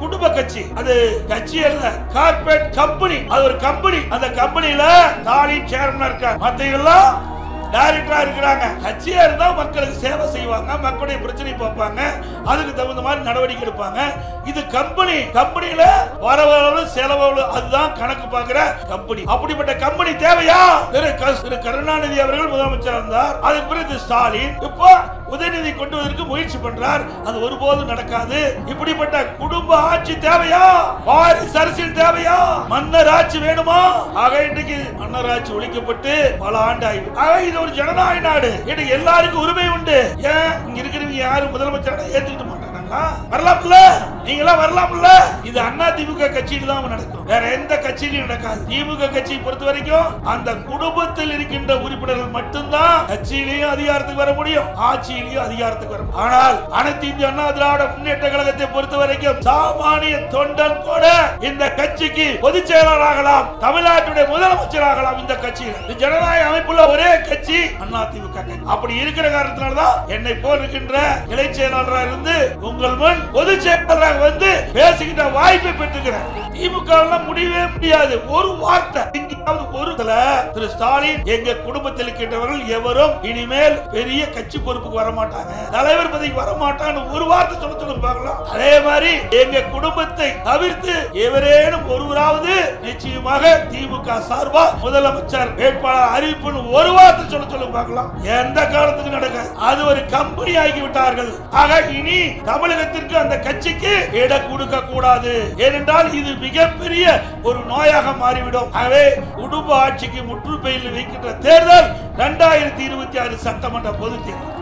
குடும்ப கட்சி. அது கட்சி அல்ல, கார்ப்பரேட் கம்பெனி. அது ஒரு கம்பெனி. அந்த கம்பெனில ஸ்டாலின் சேர்மனா இருக்கார், மத்த எல்லாம் டைரக்டரா இருக்கிறாங்க. கட்சியா இருந்தா மக்களுக்கு சேவை செய்வாங்க, மக்களுடைய பிரச்சனை பார்ப்பாங்க, அதுக்கு தகுந்த மாதிரி நடவடிக்கை எடுப்பாங்க. இது கம்பெனி. கம்பெனில வரவு செலவு அதுதான் கணக்கு பார்க்கிற கம்பெனி. அப்படிப்பட்ட கம்பெனி தேவையா? திரு கருணாநிதி அவர்கள் முதலமைச்சர் இருந்தார், அதுக்கு பிறகு ஸ்டாலின் இப்போ உதயநிதி கொண்டு வருவதற்கு முயற்சி பண்றார். அது ஒருபோதும் நடக்காது. இப்படிப்பட்ட குடும்ப ஆட்சி தேவையா? வாரிசு அரசியல் தேவையா? மன்னர் ஆட்சி வேணுமா? ஆக இன்றைக்கு மன்னர் ஆட்சி ஒழிக்கப்பட்டு பல ஆண்டு ஆய்வு. ஆக இது ஒரு ஜனநாயக நாடு. இன்னைக்கு எல்லாருக்கும் உரிமை உண்டு. ஏன் இங்க இருக்கிறவங்க யாரும் முதலமைச்சரை ஏத்துக்கிட்டு மாட்டாங்களா? வரலாம்ல, நீங்களா வரலாம்ல. இது அண்ணா திமுக கட்சியில தான் நடக்கும், வேற எந்த கட்சியிலும் நடக்காது. திமுக கட்சியை பொறுத்த வரைக்கும் அந்த குடும்பத்தில் இருக்கின்ற உறுப்பினர்கள் மட்டும்தான் கட்சியிலையும் அதிகாரத்துக்கு வர முடியும், ஆட்சியிலையும் அதிகாரத்துக்கு வர முடியும். ஆனால் அனைத்து இந்திய அண்ணா திராவிட முன்னேற்ற கழகத்தை பொறுத்த வரைக்கும் சாமானிய தொண்டன் கூட இந்த கட்சிக்கு பொதுச் செயலாளராகலாம், தமிழ்நாட்டுடைய முதலமைச்சராகலாம். இந்த கட்சியில் ஜனநாயக அமைப்புள்ள ஒரே கட்சி அண்ணா திமுக. அப்படி இருக்கிற காரணத்தினால்தான் என்னை போல் இருக்கின்ற கிளை செயலாளராக இருந்து உங்கள் முன் பொதுச் செயலாளராக வந்து பேசுகின்ற வாய்ப்பை பெற்றுக்கிறேன். திமுக முடியவே முடியாது. ஒரு வார்த்தை எங்கேயாவது ஒரு திரு ஸ்டாலின் எங்க குடும்பத்தில் இருக்கின்றவர்கள் எவரும் இனிமேல் பெரிய கட்சி பொறுப்புக்கு வர மாட்டாங்க, தலைவர் பதவிக்கு வர மாட்டாங்க ஒரு வார்த்தை சொல்லுங்க பார்க்கலாம். அதே மாதிரி எங்க குடும்பத்தை தவிர்த்து எவரேனும் ஒருவராவது நிச்சயமாக திமுக சார்பா முதலமைச்சர் வேட்பாளர் அறிவிப்பு ஒரு வார்த்தை சொல்லுங்க பார்க்கலாம். எந்த காலத்துக்கு நடக்காது. அது ஒரு கம்பெனி ஆகி விட்டார்கள். ஆக இனி தமிழகத்திற்கு அந்த கட்சிக்கு இடம் கொடுக்க கூடாது. ஏனென்றால் இது மிகப்பெரிய ஒரு நோயாக மாறிவிடும். ஆகவே குடும்ப ஆட்சிக்கு முற்றுப்பெயரில் வைக்கின்ற தேர்தல் 2026 சட்டமன்ற பொதுத் தேர்தல்.